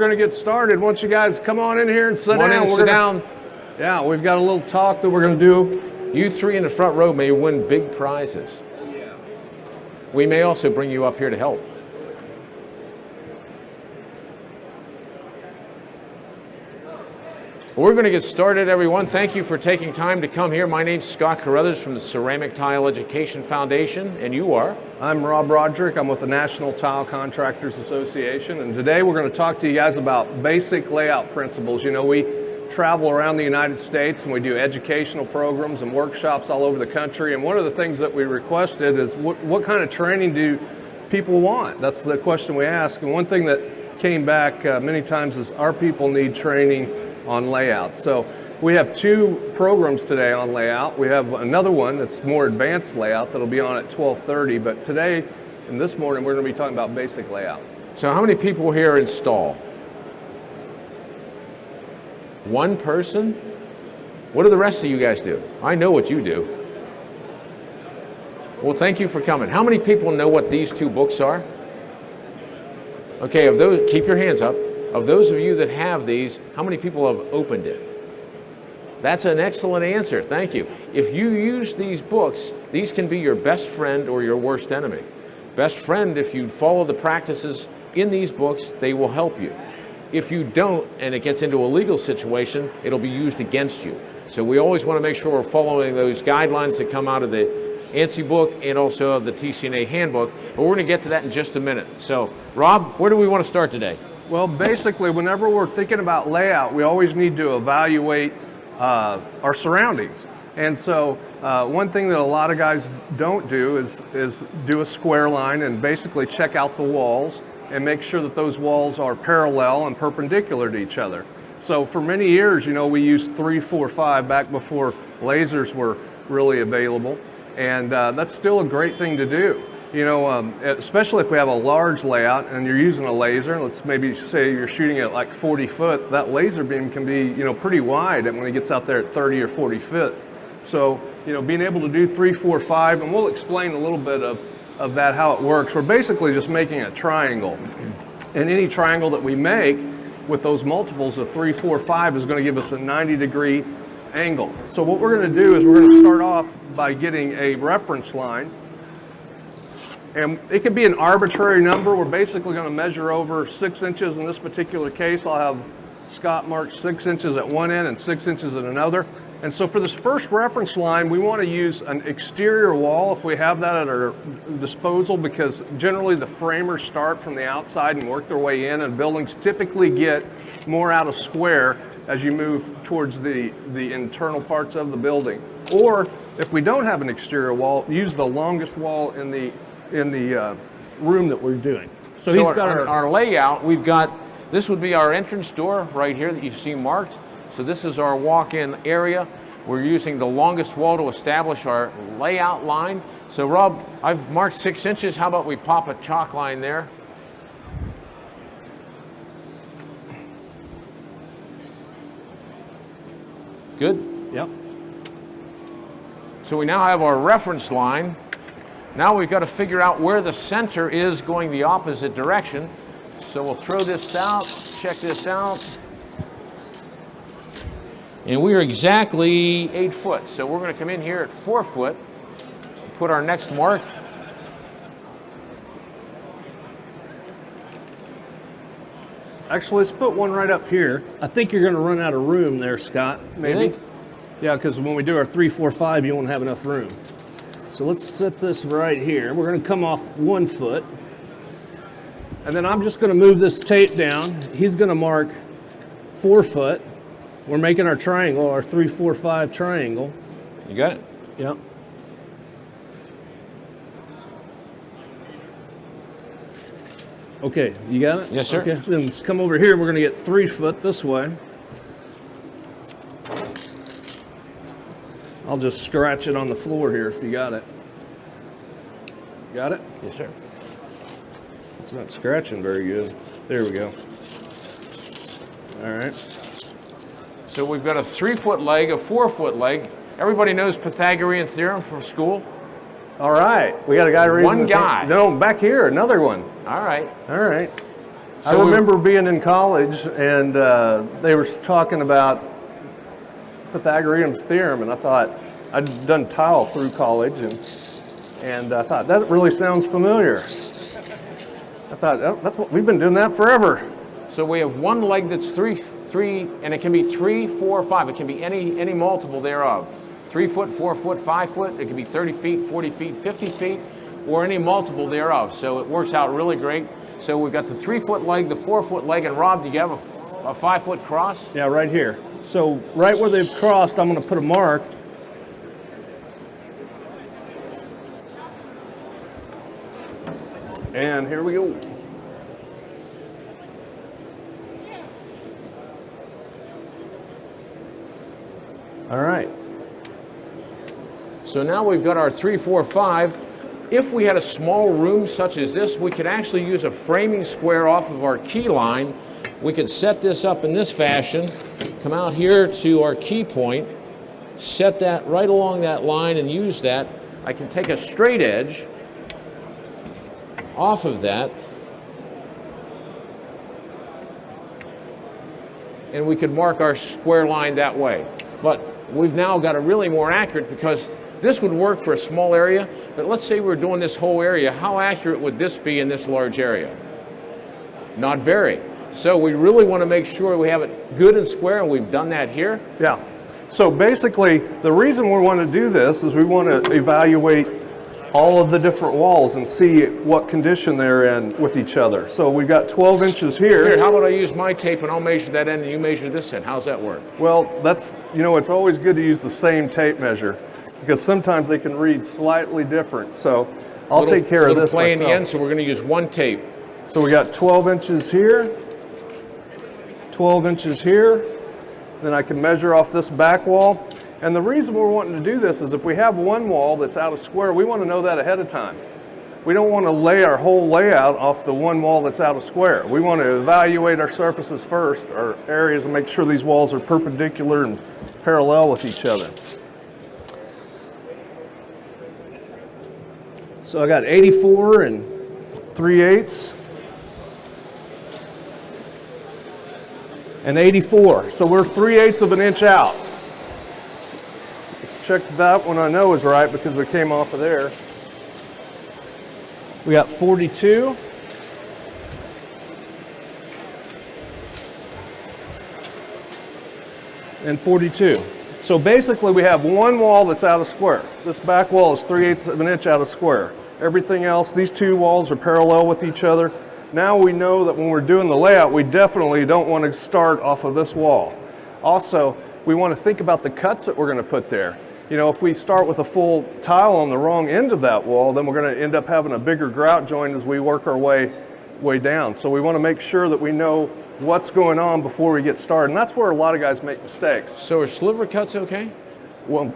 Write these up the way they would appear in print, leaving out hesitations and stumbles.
going to get started. Once you guys come on in here and sit down. Come on in, sit down. Yeah, we've got a little talk that we're going to do. You three in the front row may win big prizes. Yeah. We may also bring you up here to help. We're going to get started, everyone. Thank you for taking time to come here. My name's Scott Carruthers from the Ceramic Tile Education Foundation, and you are? I'm Rob Roderick. I'm with the National Tile Contractors Association, and today we're going to talk to you guys about basic layout principles. You know, we travel around the United States and we do educational programs and workshops all over the country, and one of the things that we requested is what kind of training do people want? That's the question we ask, and one thing that came back many times is our people need training on layout. So we have two programs today on layout. We have another one that's more advanced layout that'll be on at 12:30, but today and this morning we're going to be talking about basic layout. So how many people here install? One person? What do the rest of you guys do? I know what you do. Well, thank you for coming. How many people know what these two books are? Okay, of those, keep your hands up. Of those of you that have these, how many people have opened it? That's an excellent answer, thank you. If you use these books, these can be your best friend or your worst enemy. Best friend, if you follow the practices in these books, they will help you. If you don't, and it gets into a legal situation, it'll be used against you. So we always want to make sure we're following those guidelines that come out of the ANSI book and also of the TCA handbook, but we're going to get to that in just a minute. So, Rob, where do we want to start today? Well, basically, whenever we're thinking about layout, we always need to evaluate our surroundings. And so one thing that a lot of guys don't do is do a square line and basically check out the walls and make sure that those walls are parallel and perpendicular to each other. So for many years, you know, we used 3, 4, 5 back before lasers were really available. And that's still a great thing to do. You know, especially if we have a large layout and you're using a laser, let's maybe say you're shooting at like 40 foot, that laser beam can be, you know, pretty wide when it gets out there at 30 or 40 foot. So, you know, being able to do 3, 4, 5, and we'll explain a little bit of that, how it works. We're basically just making a triangle. And any triangle that we make with those multiples of 3, 4, 5 is going to give us a 90-degree angle. So what we're going to do is we're going to start off by getting a reference line. And it could be an arbitrary number. We're basically going to measure over 6 inches in this particular case. I'll have Scott mark 6 inches at one end and 6 inches at another. And so for this first reference line, we want to use an exterior wall if we have that at our disposal, because generally the framers start from the outside and work their way in, and buildings typically get more out of square as you move towards the internal parts of the building. Or if we don't have an exterior wall, use the longest wall in the room that we're doing. So he's got our layout. We've got, this would be our entrance door right here that you see marked. So this is our walk-in area. We're using the longest wall to establish our layout line. So Rob, I've marked 6 inches. How about we pop a chalk line there? Good? Yep. So we now have our reference line. Now we've got to figure out where the center is going the opposite direction. So we'll throw this out, check this out. And we are exactly 8 foot. So we're going to come in here at 4 foot, put our next mark. Actually, let's put one right up here. I think you're going to run out of room there, Scott, maybe. Yeah, because when we do our 3, 4, 5, you won't have enough room. So let's set this right here. We're going to come off 1 foot. And then I'm just going to move this tape down. He's going to mark 4 foot. We're making our triangle, our 3, 4, 5 triangle. You got it? Yep. Okay, you got it? Yes, sir. Okay, then let's come over here. We're going to get 3 foot this way. I'll just scratch it on the floor here if you got it. Got it? Yes, sir. It's not scratching very good. There we go. All right. So we've got a 3 foot leg, a 4 foot leg. Everybody knows Pythagorean theorem from school? All right. We got a guy raising One guy. No, back here, another one. All right. All right. I remember being in college and they were talking about Pythagorean's theorem, and I thought, I'd done tile through college, and I thought, that really sounds familiar. I thought, oh, that's what we've been doing that forever. So we have one leg that's three, and it can be 3, 4, 5. It can be any multiple thereof. 3 foot, 4 foot, 5 foot. It can be 30 feet, 40 feet, 50 feet, or any multiple thereof. So it works out really great. So we've got the 3 foot leg, the 4 foot leg, and Rob, do you have a 5 foot cross? Yeah, right here. So right where they've crossed, I'm going to put a mark. And here we go. All right. So now we've got our 3, 4, 5. If we had a small room such as this, we could actually use a framing square off of our key line. We could set this up in this fashion, come out here to our key point, set that right along that line and use that. I can take a straight edge off of that, and we could mark our square line that way. But we've now got a really more accurate, because this would work for a small area, but let's say we're doing this whole area. How accurate would this be in this large area? Not very. So we really want to make sure we have it good and square, and we've done that here. Yeah. So basically, the reason we want to do this is we want to evaluate all of the different walls and see what condition they're in with each other. So we've got 12 inches here. Here, how about I use my tape and I'll measure that end and you measure this end? How's that work? Well, that's, you know, it's always good to use the same tape measure, because sometimes they can read slightly different. So I'll take care of this play in myself. the end, so we're going to use one tape. So we got 12 inches here, 12 inches here. Then I can measure off this back wall. And the reason we're wanting to do this is if we have one wall that's out of square, we want to know that ahead of time. We don't want to lay our whole layout off the one wall that's out of square. We want to evaluate our surfaces first, our areas, and make sure these walls are perpendicular and parallel with each other. So I got 84 and 3/8 and 84. So we're 3/8 of an inch out. Let's check that one. I know is right because we came off of there. We got 42. And 42. So basically we have one wall that's out of square. This back wall is 3/8 of an inch out of square. Everything else, these two walls are parallel with each other. Now we know that when we're doing the layout, we definitely don't want to start off of this wall. Also, we want to think about the cuts that we're going to put there. You know, if we start with a full tile on the wrong end of that wall, then we're going to end up having a bigger grout joint as we work our way down. So we want to make sure that we know what's going on before we get started. And that's where a lot of guys make mistakes. So are sliver cuts okay? Well,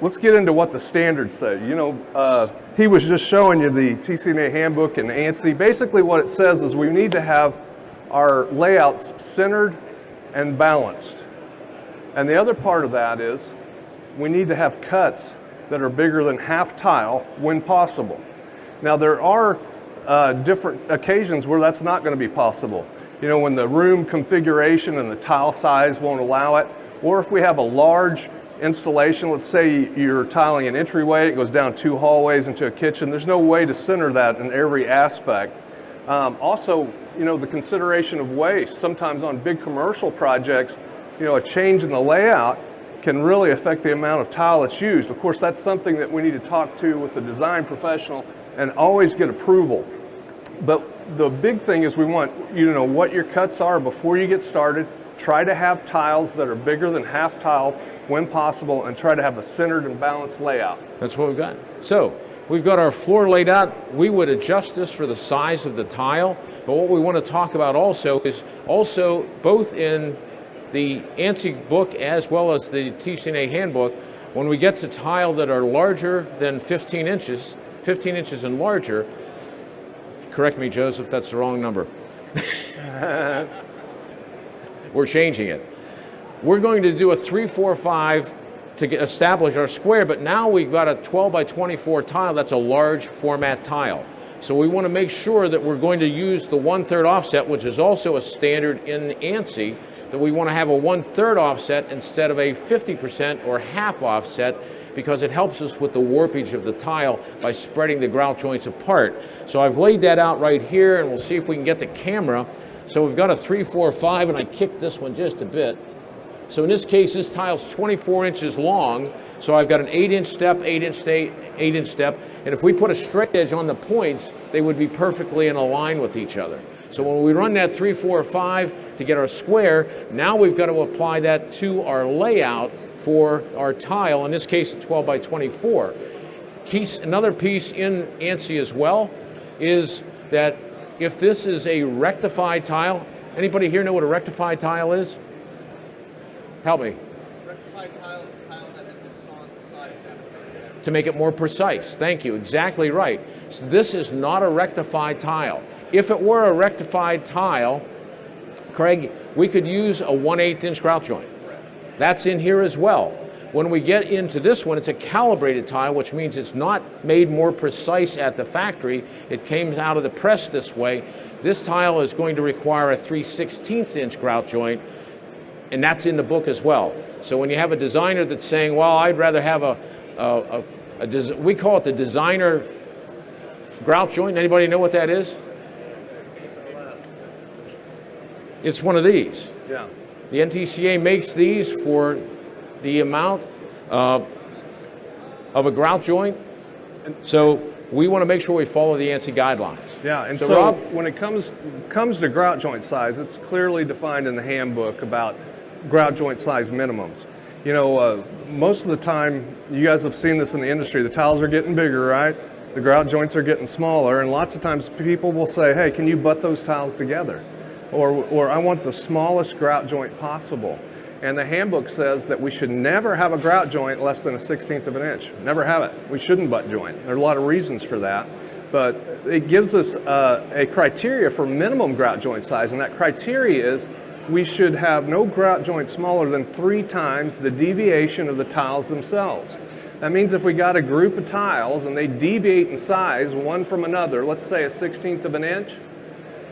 let's get into what the standards say. You know, he was just showing you the TCA handbook and ANSI. Basically what it says is we need to have our layouts centered and balanced. And the other part of that is we need to have cuts that are bigger than half tile when possible. Now there are different occasions where that's not going to be possible. You know, when the room configuration and the tile size won't allow it, or if we have a large installation, let's say you're tiling an entryway, it goes down 2 hallways into a kitchen, there's no way to center that in every aspect. Also, you know, the consideration of waste. Sometimes on big commercial projects, you know, a change in the layout can really affect the amount of tile that's used. Of course, that's something that we need to talk to with the design professional and always get approval. But the big thing is we want you to know what your cuts are before you get started. Try to have tiles that are bigger than half tile when possible, and try to have a centered and balanced layout. That's what we've got. So we've got our floor laid out. We would adjust this for the size of the tile, but what we want to talk about also is also both in the ANSI book as well as the TCA handbook, when we get to tile that are larger than 15 inches and larger, correct me, Joseph, that's the wrong number. We're changing it. We're going to do a 3, 4, 5 to establish our square, but now we've got a 12 by 24 tile. That's a large format tile. So we want to make sure that we're going to use the 1/3 offset, which is also a standard in ANSI, that we want to have a 1/3 offset instead of a 50% or half offset, because it helps us with the warpage of the tile by spreading the grout joints apart. So I've laid that out right here, and we'll see if we can get the camera. So we've got a 3, 4, 5, and I kicked this one just a bit. So in this case, this tile's 24 inches long, so I've got an 8-inch step, 8-inch step, 8-inch step, and if we put a straight edge on the points, they would be perfectly in a line with each other. So when we run that 3, 4, 5 to get our square, now we've got to apply that to our layout for our tile, in this case, a 12 by 24. Another piece in ANSI as well is that if this is a rectified tile, anybody here know what a rectified tile is? Help me. Rectified tile is a tile that has been sawn to size. To make it more precise. Thank you, exactly right. So this is not a rectified tile. If it were a rectified tile, Craig, we could use a 1/8 inch grout joint. That's in here as well. When we get into this one, it's a calibrated tile, which means it's not made more precise at the factory. It came out of the press this way. This tile is going to require a 3/16 inch grout joint, and that's in the book as well. So when you have a designer that's saying, well, I'd rather have we call it the designer grout joint. Anybody know what that is? It's one of these. Yeah. The NTCA makes these for the amount of a grout joint. So we want to make sure we follow the ANSI guidelines. Yeah, and So so Rob- when it comes to grout joint size, it's clearly defined in the handbook about grout joint size minimums. You know, most of the time, you guys have seen this in the industry, the tiles are getting bigger, right? The grout joints are getting smaller, and lots of times people will say, hey, can you butt those tiles together? Or I want the smallest grout joint possible. And the handbook says that we should never have a grout joint less than a 1/16 of an inch. Never have it. We shouldn't butt joint. There are a lot of reasons for that. But it gives us a criteria for minimum grout joint size, and that criteria is we should have no grout joint smaller than 3 times the deviation of the tiles themselves. That means if we got a group of tiles and they deviate in size one from another, let's say a 1/16 of an inch,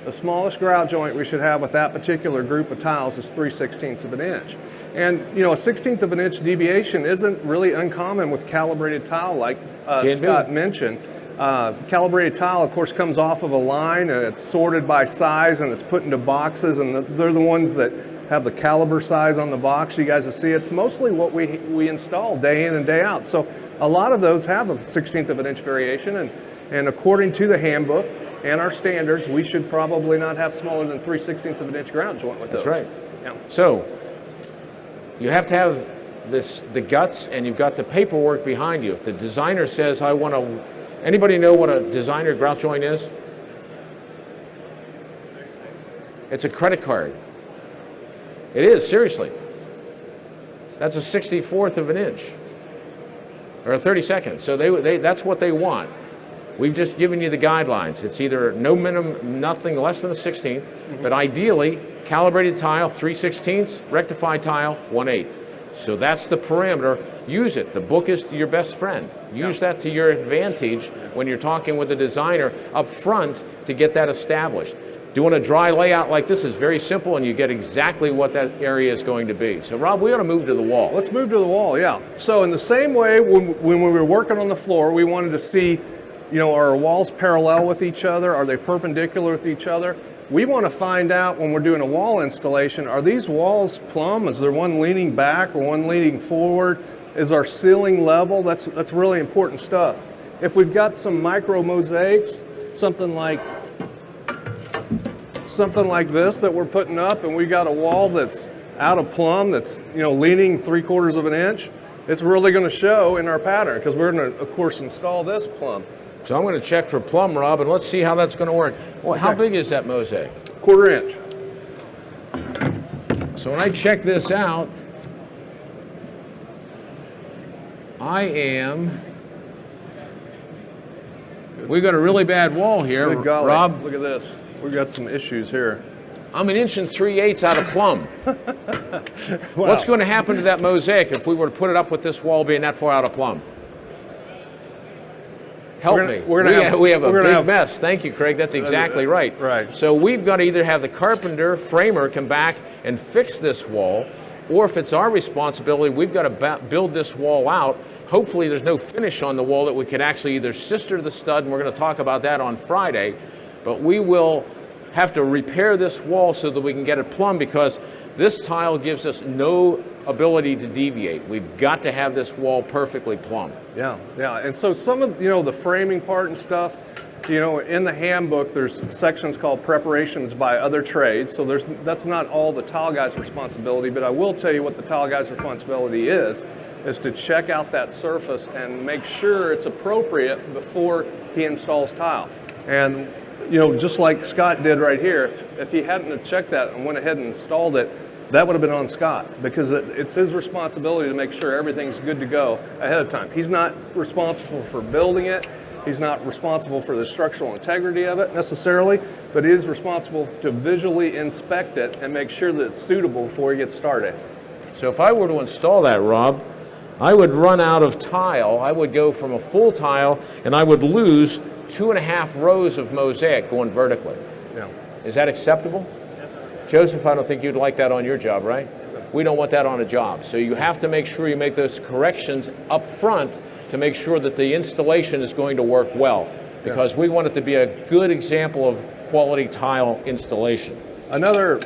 the smallest grout joint we should have with that particular group of tiles is 3/16 of an inch. And you know, a 1/16 of an inch deviation isn't really uncommon with calibrated tile like Scott mentioned. Calibrated tile, of course, comes off of a line and it's sorted by size and it's put into boxes, and they're the ones that have the caliber size on the box. You guys will see it's mostly what we install day in and day out. So a lot of those have a 1/16 of an inch variation, and according to the handbook and our standards, we should probably not have smaller than 3/16 of an inch grout joint with those. That's right. Yeah. So you have to have the guts, and you've got the paperwork behind you. If the designer says, I want to, anybody know what a designer grout joint is? It's a credit card. It is, seriously. That's a 64th of an inch, or a 32nd. So that's what they want. We've just given you the guidelines. It's either no minimum, nothing less than a 16th, but ideally, calibrated tile, 3/16, rectified tile, 1/8. So that's the parameter. Use it. The book is your best friend. Use that to your advantage when you're talking with the designer up front to get that established. Doing a dry layout like this is very simple, and you get exactly what that area is going to be. So Rob, we ought to move to the wall. Let's move to the wall, yeah. So in the same way, when we were working on the floor, we wanted to see, you know, are our walls parallel with each other? Are they perpendicular with each other? We want to find out when we're doing a wall installation, are these walls plumb? Is there one leaning back or one leaning forward? Is our ceiling level? That's really important stuff. If we've got some micro mosaics, something like this that we're putting up, and we got a wall that's out of plumb, that's, you know, leaning 3/4 of an inch, it's really going to show in our pattern, because we're going to, of course, install this plumb. So I'm going to check for plumb, Rob, and let's see how that's going to work. Well, how Okay. big is that mosaic? 1/4 inch. So when I check this out, we've got a really bad wall here, Good golly, Rob. look at this. We've got some issues here. I'm 1 3/8 out of plumb. Wow. What's going to happen to that mosaic if we were to put it up with this wall being that far out of plumb? Help We're me. gonna- we're gonna have- we have a we're gonna big have- mess. Thank you, Craig. That's exactly right. Right. So we've got to either have the carpenter framer come back and fix this wall, or if it's our responsibility, we've got to build this wall out. Hopefully there's no finish on the wall that we could actually either sister the stud, and we're going to talk about that on Friday, but we will have to repair this wall so that we can get it plumbed, because this tile gives us no ability to deviate. We've got to have this wall perfectly plumbed. Yeah, yeah. And so some of, the framing part and stuff, in the handbook, there's sections called preparations by other trades. So that's not all the tile guy's responsibility, but I will tell you what the tile guy's responsibility is to check out that surface and make sure it's appropriate before he installs tile. And, just like Scott did right here, if he hadn't have checked that and went ahead and installed it, that would have been on Scott, because it's his responsibility to make sure everything's good to go ahead of time. He's not responsible for building it. He's not responsible for the structural integrity of it necessarily, but he is responsible to visually inspect it and make sure that it's suitable before he gets started. So if I were to install that, Rob, I would run out of tile. I would go from a full tile, and I would lose 2.5 rows of mosaic going vertically. Yeah. Is that acceptable? Joseph, I don't think you'd like that on your job, right? We don't want that on a job. So you have to make sure you make those corrections up front to make sure that the installation is going to work well, because we want it to be a good example of quality tile installation. Another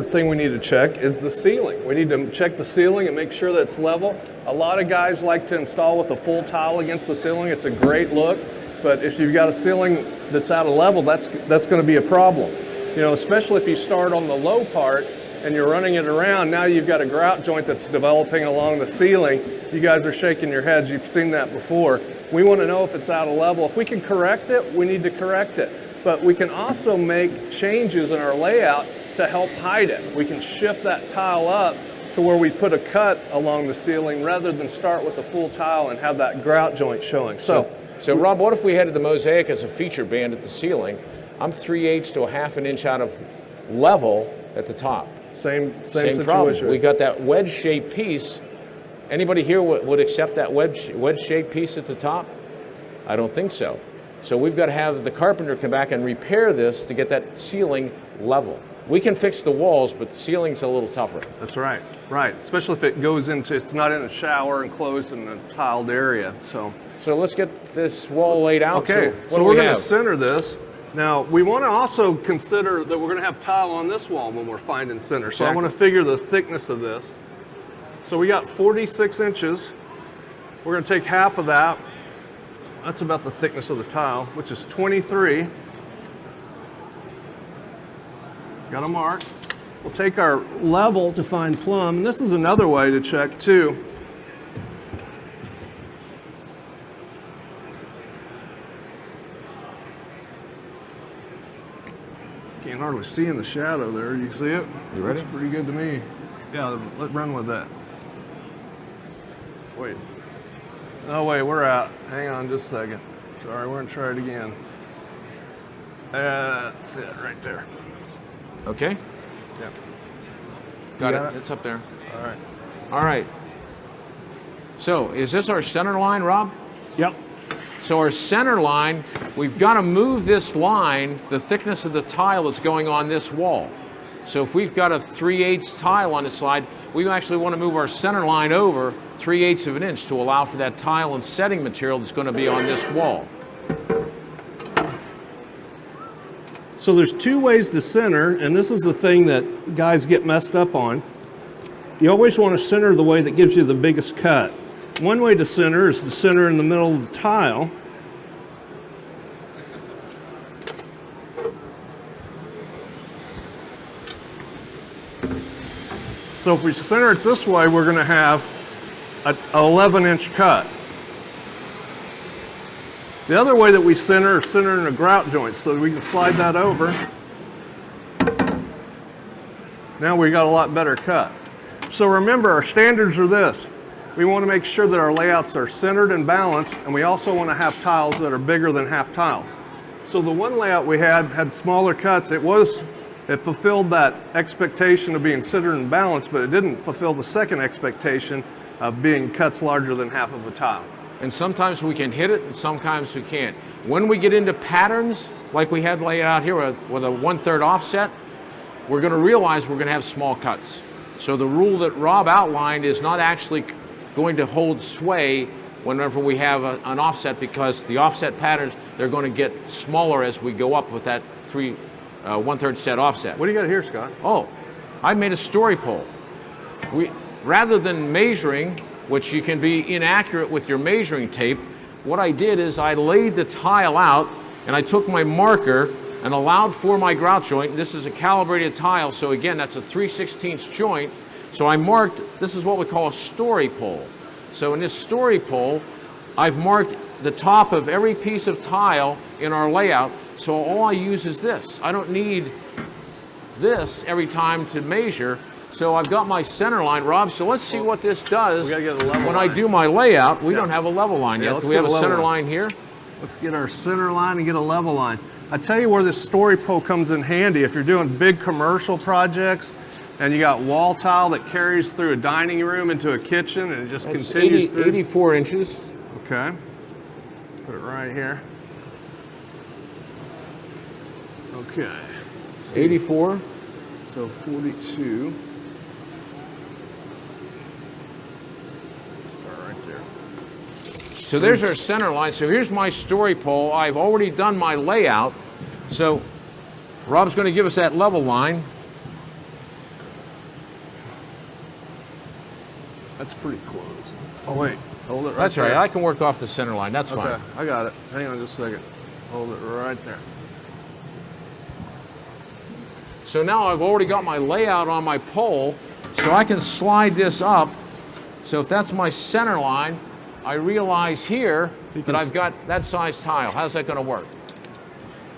thing we need to check is the ceiling. We need to check the ceiling and make sure that it's level. A lot of guys like to install with a full tile against the ceiling. It's a great look, but if you've got a ceiling that's out of level, that's going to be a problem. Especially if you start on the low part and you're running it around, now you've got a grout joint that's developing along the ceiling. You guys are shaking your heads, you've seen that before. We want to know if it's out of level. If we can correct it, we need to correct it. But we can also make changes in our layout to help hide it. We can shift that tile up to where we put a cut along the ceiling rather than start with a full tile and have that grout joint showing. So Rob, what if we had the mosaic as a feature band at the ceiling? I'm 3/8 to a half an inch out of level at the top. Same Problem. situation. We got that wedge-shaped piece. Anybody here would accept that wedge-shaped piece at the top? I don't think so. So we've got to have the carpenter come back and repair this to get that ceiling level. We can fix the walls, but the ceiling's a little tougher. That's right, right. Especially if it goes into, it's not in a shower enclosed in a tiled area. So let's get this wall laid out. Okay, so we're going to center this. Now, we want to also consider that we're going to have tile on this wall when we're finding center. So I want to figure the thickness of this. So we got 46 inches. We're going to take half of that. That's about the thickness of the tile, which is 23. Got a mark. We'll take our level to find plumb. And this is another way to check too. Can't hardly see in the shadow there. You see it? You ready? Looks pretty good to me. Yeah, let's run with that. Wait. Oh, wait, we're out. Hang on just a second. Sorry, we're going to try it again. That's it right there. Okay. Yeah. Got got it. It's up there. All right. All right. So is this our center line, Rob? Yep. So our center line, we've got to move this line, the thickness of the tile that's going on this wall. So if we've got a 3/8 tile on the side, we actually want to move our center line over 3/8 of an inch to allow for that tile and setting material that's going to be on this wall. So there's two ways to center, and this is the thing that guys get messed up on. You always want to center the way that gives you the biggest cut. One way to center is to center in the middle of the tile. So if we center it this way, we're going to have an 11-inch cut. The other way that we center is center in a grout joint, so we can slide that over. Now we got a lot better cut. So remember, our standards are this. We want to make sure that our layouts are centered and balanced, and we also want to have tiles that are bigger than half tiles. So the one layout we had smaller cuts. It fulfilled that expectation of being centered and balanced, but it didn't fulfill the second expectation of being cuts larger than half of a tile. and sometimes we can hit it, and sometimes we can't. When we get into patterns, like we had laid out here with a 1/3 offset, we're going to realize we're going to have small cuts. So the rule that Rob outlined is not actually going to hold sway whenever we have an offset, because the offset patterns, they're going to get smaller as we go up with that 1/3 set offset. What do you got here, Scott? Oh, I made a story pole. Rather than measuring, which you can be inaccurate with your measuring tape, what I did is I laid the tile out and I took my marker and allowed for my grout joint. This is a calibrated tile, so again, that's a 3/16 joint. So I marked, this is what we call a story pole. So in this story pole, I've marked the top of every piece of tile in our layout, so all I use is this. I don't need this every time to measure. So I've got my center line, Rob, so let's see what this does. We gotta get a level when line. I do my layout. We don't have a level line yet. let's Do we have get a a level center line. line here? Let's get our center line and get a level line. I tell you where this story pole comes in handy if you're doing big commercial projects and you got wall tile that carries through a dining room into a kitchen and it just It's continues through. 84 inches. Okay. Put it right here. Okay. 84. So 42. Start right there. So there's our center line. So here's my story pole. I've already done my layout. So Rob's going to give us that level line. That's pretty close. Oh wait, hold it right That's there. right. I can work off the center line. That's Okay, fine. I got it. Hang on just a second. Hold it right there. So now I've already got my layout on my pole, so I can slide this up. So if that's my center line, I realize here that I've got that size tile. How's that going to work?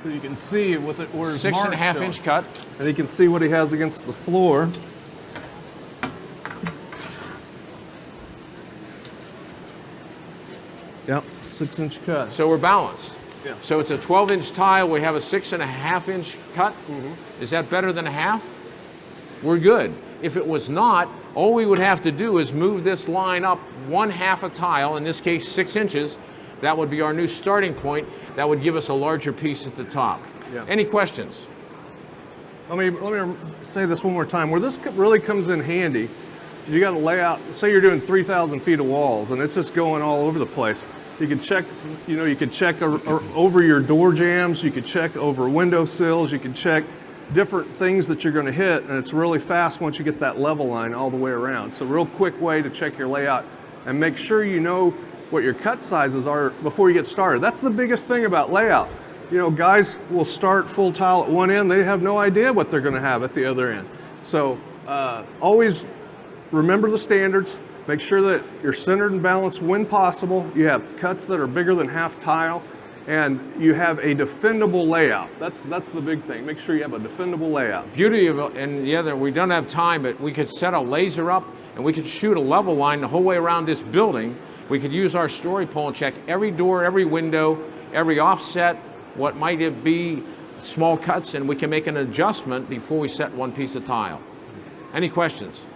So you can see with it where his 6.5 mark's inch showing. cut. And you can see what he has against the floor. Yep, 6-inch cut. So we're balanced. Yeah. So it's a 12-inch tile. We have a 6.5 inch cut. Is that better than a half? We're good. If it was not, all we would have to do is move this line up 1/2 a tile, in this case 6 inches. That would be our new starting point. That would give us a larger piece at the top. Yeah. Any questions? Let me say this one more time. Where this really comes in handy, you got to lay out, say you're doing 3,000 feet of walls and it's just going all over the place. You can check, you could check over your door jambs, you could check over window sills, you can check different things that you're going to hit, and it's really fast once you get that level line all the way around. So real quick way to check your layout and make sure you know what your cut sizes are before you get started. That's the biggest thing about layout. You know, guys will start full tile at one end, they have no idea what they're going to have at the other end. So always remember the standards. Make sure that you're centered and balanced when possible. You have cuts that are bigger than half tile, and you have a defendable layout. That's the big thing. Make sure you have a defendable layout. Beauty of it, and the other, we don't have time, but we could set a laser up and we could shoot a level line the whole way around this building. We could use our story pole and check every door, every window, every offset, what might it be, small cuts, and we can make an adjustment before we set one piece of tile. Any questions?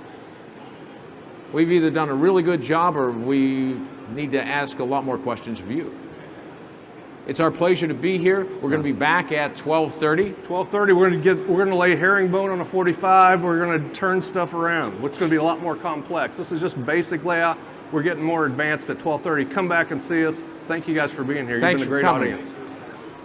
We've either done a really good job or we need to ask a lot more questions of you. It's our pleasure to be here. We're going to be back at 12:30. 12:30, we're going to lay herringbone on a 45. We're going to turn stuff around, which is going to be a lot more complex. This is just basic layout. We're getting more advanced at 12:30. Come back and see us. Thank you guys for being here. Thanks You've been a for great coming. audience.